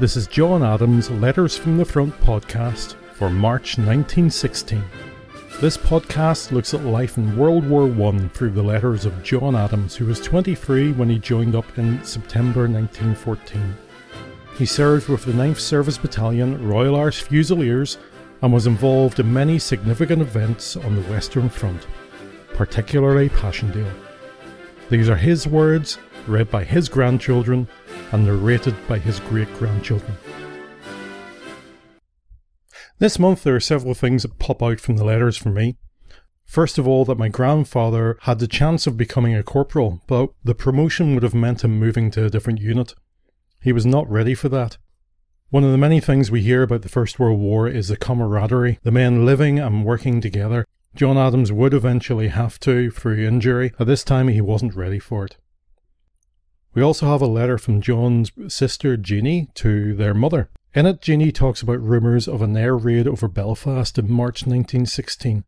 This is John Adams' Letters from the Front podcast for March 1916. This podcast looks at life in World War I through the letters of John Adams, who was 23 when he joined up in September 1914. He served with the 9th Service Battalion, Royal Irish Fusiliers, and was involved in many significant events on the Western Front, particularly Passchendaele. These are his words, read by his grandchildren, and narrated by his great-grandchildren. This month there are several things that pop out from the letters for me. First of all, that my grandfather had the chance of becoming a corporal, but the promotion would have meant him moving to a different unit. He was not ready for that. One of the many things we hear about the First World War is the camaraderie, the men living and working together. John Adams would eventually have to, through injury. At this time he wasn't ready for it. We also have a letter from John's sister Jeannie to their mother. In it, Jeannie talks about rumours of an air raid over Belfast in March 1916.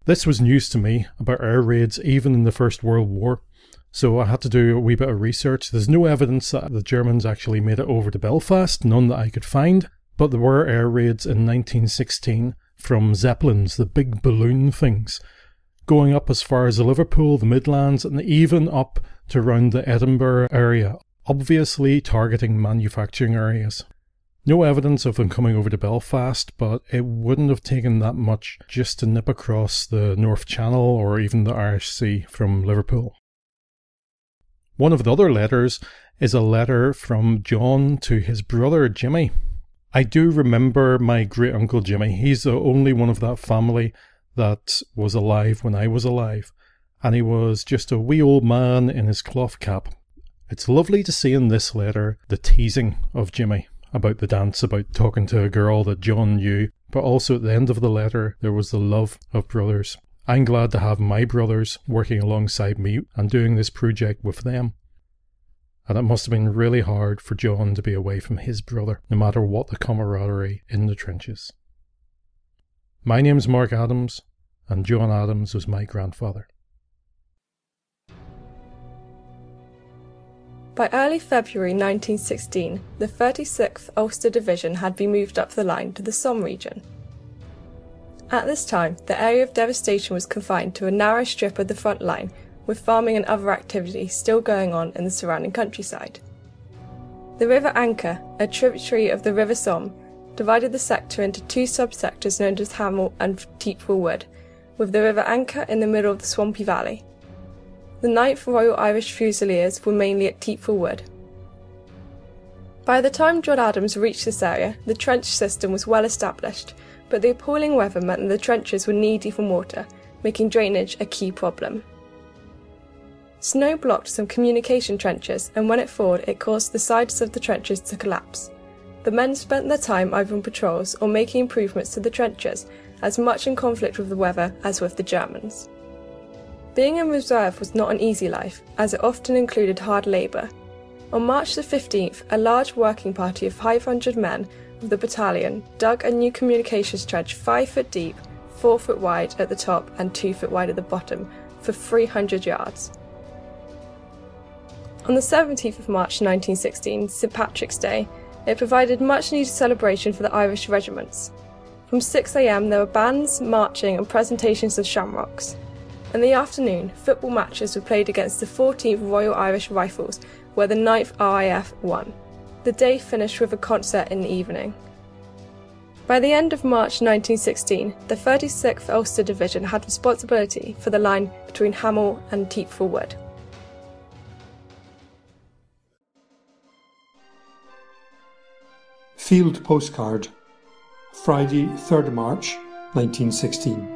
This was news to me, about air raids even in the First World War, so I had to do a wee bit of research. There's no evidence that the Germans actually made it over to Belfast, none that I could find, but there were air raids in 1916 from Zeppelins, the big balloon things, going up as far as Liverpool, the Midlands, and even up to around the Edinburgh area, obviously targeting manufacturing areas. No evidence of them coming over to Belfast, but it wouldn't have taken that much just to nip across the North Channel or even the Irish Sea from Liverpool. One of the other letters is a letter from John to his brother Jimmy. I do remember my great-uncle Jimmy. He's the only one of that family that was alive when I was alive, and he was just a wee old man in his cloth cap. It's lovely to see in this letter the teasing of Jimmy about the dance, about talking to a girl that John knew, but also at the end of the letter there was the love of brothers. I'm glad to have my brothers working alongside me and doing this project with them. And it must have been really hard for John to be away from his brother, no matter what the camaraderie in the trenches. My name's Mark Adams, and John Adams was my grandfather. By early February 1916, the 36th Ulster Division had been moved up the line to the Somme region. At this time, the area of devastation was confined to a narrow strip of the front line, with farming and other activity still going on in the surrounding countryside. The River Anker, a tributary of the River Somme, divided the sector into two subsectors known as Hamel and Teepwell Wood, with the River Anker in the middle of the swampy valley. The 9th Royal Irish Fusiliers were mainly at Teepwell Wood. By the time John Adams reached this area, the trench system was well established, but the appalling weather meant that the trenches were knee-deep in water, making drainage a key problem. Snow blocked some communication trenches, and when it thawed, it caused the sides of the trenches to collapse. The men spent their time either on patrols or making improvements to the trenches, as much in conflict with the weather as with the Germans. Being in reserve was not an easy life, as it often included hard labour. On March the 15th, a large working party of 500 men of the battalion dug a new communications trench 5 foot deep, 4 foot wide at the top and 2 foot wide at the bottom, for 300 yards. On the 17th of March 1916, St Patrick's Day, it provided much needed celebration for the Irish regiments. From 6 a.m. there were bands, marching and presentations of shamrocks. In the afternoon, football matches were played against the 14th Royal Irish Rifles, where the 9th RAF won. The day finished with a concert in the evening. By the end of March 1916, the 36th Ulster Division had responsibility for the line between Hamel and Teepwell Wood. Field Postcard, Friday, 3rd March 1916.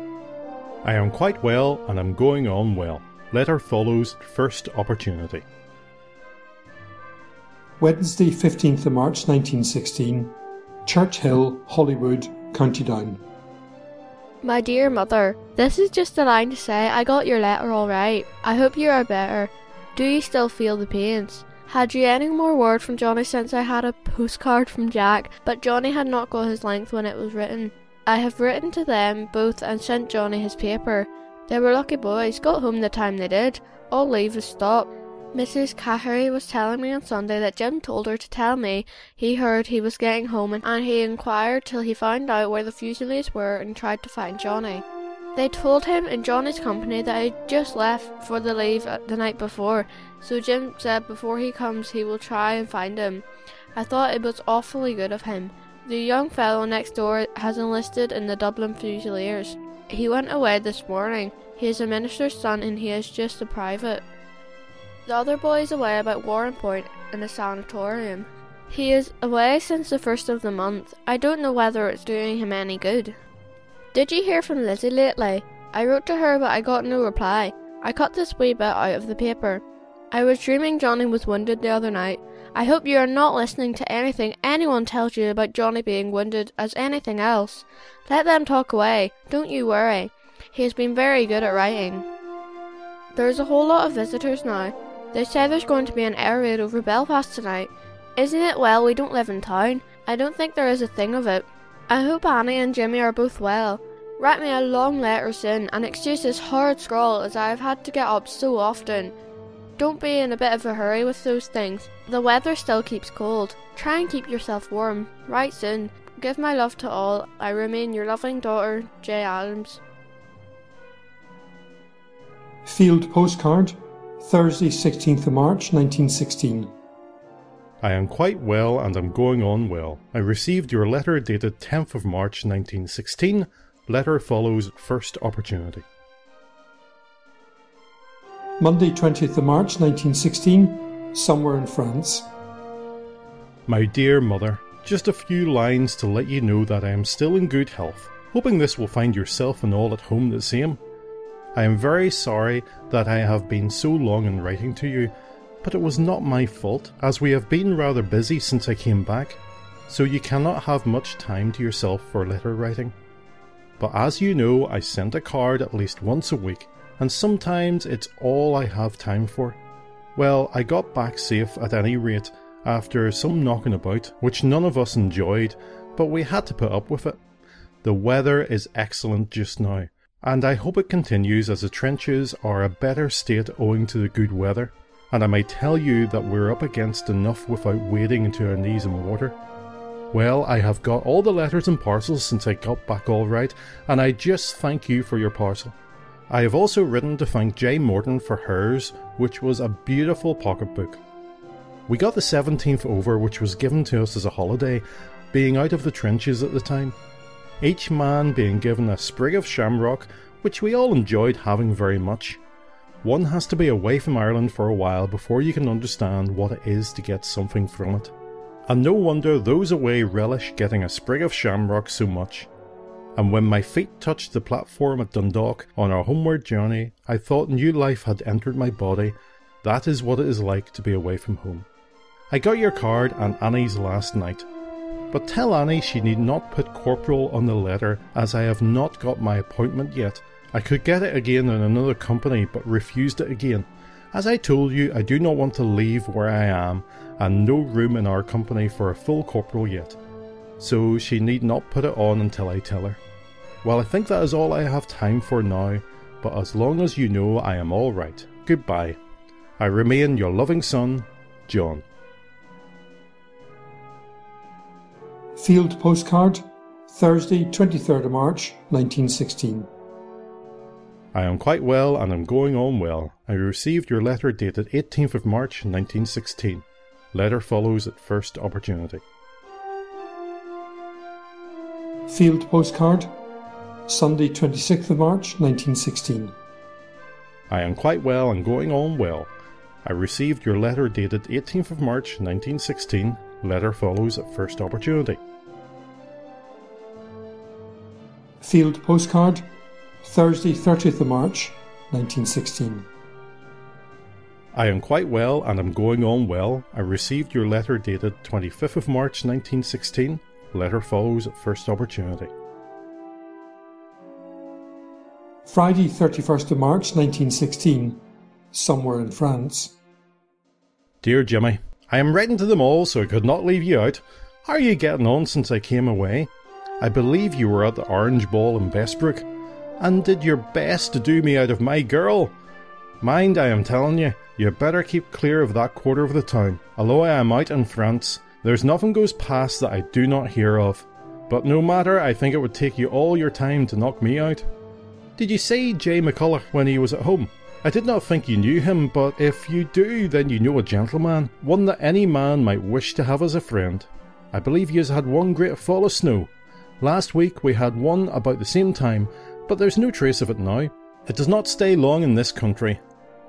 I am quite well and am going on well. Letter follows first opportunity. Wednesday, 15th of March 1916, Church Hill, Holywood, County Down. My dear mother, this is just a line to say I got your letter all right. I hope you are better. Do you still feel the pains? Had you any more word from Johnny since I had a postcard from Jack, but Johnny had not got his length when it was written. I have written to them both and sent Johnny his paper. They were lucky boys, got home the time they did. All leave is stopped. Mrs. Cahery was telling me on Sunday that Jim told her to tell me he heard he was getting home and he inquired till he found out where the Fusiliers were and tried to find Johnny. They told him in Johnny's company that he'd just left for the leave the night before, so Jim said before he comes he will try and find him. I thought it was awfully good of him. The young fellow next door has enlisted in the Dublin Fusiliers. He went away this morning. He is a minister's son and he is just a private. The other boy is away about Warren Point in a sanatorium. He is away since the 1st of the month. I don't know whether it's doing him any good. Did you hear from Lizzie lately? I wrote to her but I got no reply. I cut this wee bit out of the paper. I was dreaming Johnny was wounded the other night. I hope you are not listening to anything anyone tells you about Johnny being wounded as anything else. Let them talk away. Don't you worry. He has been very good at writing. There's a whole lot of visitors now. They say there's going to be an air raid over Belfast tonight. Isn't it well we don't live in town? I don't think there is a thing of it. I hope Annie and Jimmy are both well. Write me a long letter soon and excuse this horrid scrawl as I have had to get up so often. Don't be in a bit of a hurry with those things. The weather still keeps cold. Try and keep yourself warm. Write soon. Give my love to all. I remain your loving daughter, J. Adams. Field postcard, Thursday 16th of March 1916. I am quite well and am going on well. I received your letter dated 10th of March 1916. Letter follows at first opportunity. Monday 20th of March 1916, somewhere in France. My dear mother, just a few lines to let you know that I am still in good health, hoping this will find yourself and all at home the same. I am very sorry that I have been so long in writing to you, but it was not my fault, as we have been rather busy since I came back, so you cannot have much time to yourself for letter writing. But as you know, I send a card at least once a week, and sometimes it's all I have time for. Well, I got back safe at any rate, after some knocking about, which none of us enjoyed, but we had to put up with it. The weather is excellent just now, and I hope it continues as the trenches are a better state owing to the good weather, and I may tell you that we're up against enough without wading into our knees in water. Well, I have got all the letters and parcels since I got back all right, and I just thank you for your parcel. I have also written to thank J. Morton for hers, which was a beautiful pocketbook. We got the 17th over, which was given to us as a holiday, being out of the trenches at the time. Each man being given a sprig of shamrock, which we all enjoyed having very much. One has to be away from Ireland for a while before you can understand what it is to get something from it. And no wonder those away relish getting a sprig of shamrock so much. And when my feet touched the platform at Dundalk on our homeward journey, I thought new life had entered my body. That is what it is like to be away from home. I got your card and Annie's last night. But tell Annie she need not put corporal on the letter, as I have not got my appointment yet. I could get it again in another company, but refused it again. As I told you, I do not want to leave where I am, and no room in our company for a full corporal yet. So she need not put it on until I tell her. Well, I think that is all I have time for now, but as long as you know I am all right. Goodbye. I remain your loving son, John. Field postcard, Thursday 23rd of March 1916. I am quite well and am going on well. I received your letter dated 18th of March 1916. Letter follows at first opportunity. Field postcard, Sunday 26th of March 1916. I am quite well and going on well. I received your letter dated 18th of March 1916. Letter follows at first opportunity. Field postcard, Thursday 30th of March 1916. I am quite well and am going on well. I received your letter dated 25th of March 1916. Letter follows at first opportunity. Friday 31st of March 1916, somewhere in France. Dear Jimmy, I am writing to them all, so I could not leave you out. How are you getting on since I came away? I believe you were at the Orange Ball in Bestbrook, and did your best to do me out of my girl. Mind, I am telling you, you better keep clear of that quarter of the town. Although I am out in France, there's nothing goes past that I do not hear of. But no matter, I think it would take you all your time to knock me out. Did you see J. McCulloch when he was at home? I did not think you knew him, but if you do, then you know a gentleman, one that any man might wish to have as a friend. I believe you had one great fall of snow. Last week we had one about the same time, but there's no trace of it now. It does not stay long in this country.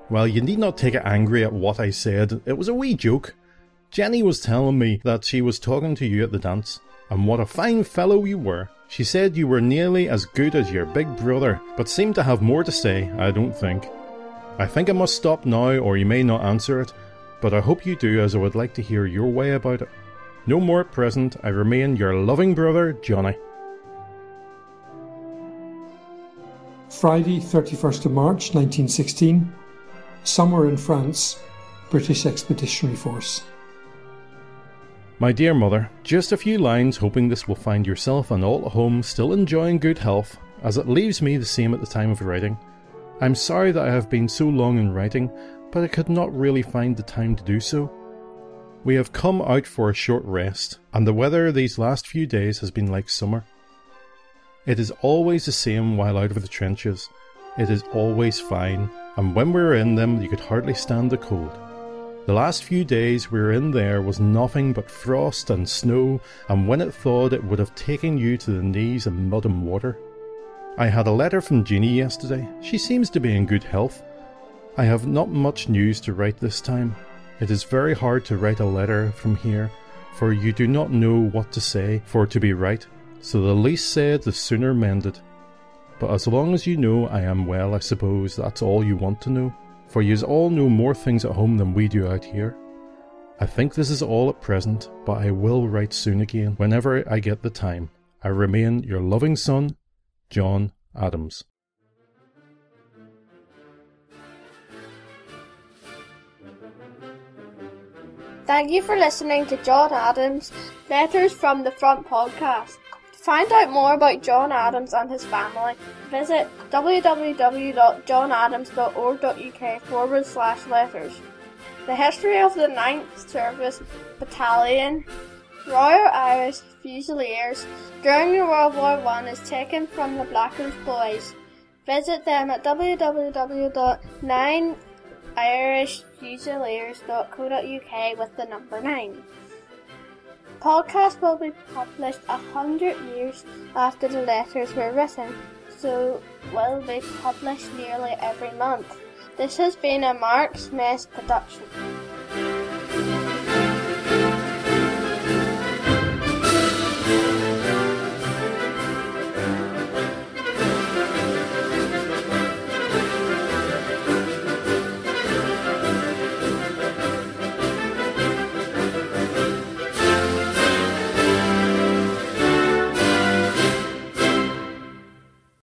Well, you need not take it angry at what I said, it was a wee joke. Jenny was telling me that she was talking to you at the dance, and what a fine fellow you were. She said you were nearly as good as your big brother, but seemed to have more to say, I don't think. I think I must stop now, or you may not answer it, but I hope you do, as I would like to hear your way about it. No more at present. I remain your loving brother, Johnny. Friday, 31st of March 1916. Somewhere in France, British Expeditionary Force. My dear mother, just a few lines hoping this will find yourself and all at home still enjoying good health, as it leaves me the same at the time of writing. I'm sorry that I have been so long in writing, but I could not really find the time to do so. We have come out for a short rest, and the weather these last few days has been like summer. It is always the same while out of the trenches. It is always fine, and when we were in them you could hardly stand the cold. The last few days we were in there was nothing but frost and snow, and when it thawed it would have taken you to the knees in mud and water. I had a letter from Jeannie yesterday. She seems to be in good health. I have not much news to write this time. It is very hard to write a letter from here, for you do not know what to say for it to be right, so the least said the sooner mended. But as long as you know I am well, I suppose that's all you want to know, for yous all know more things at home than we do out here. I think this is all at present, but I will write soon again, whenever I get the time. I remain your loving son, John Adams. Thank you for listening to John Adams' Letters from the Front podcast. To find out more about John Adams and his family, visit www.johnadams.org.uk/letters. The history of the 9th Service Battalion, Royal Irish Fusiliers, during World War I is taken from the Blackers Boys. Visit them at www.9irishfusiliers.co.uk with the number 9. Podcast will be published 100 years after the letters were written, so will be published nearly every month. This has been a Mark's Mess production.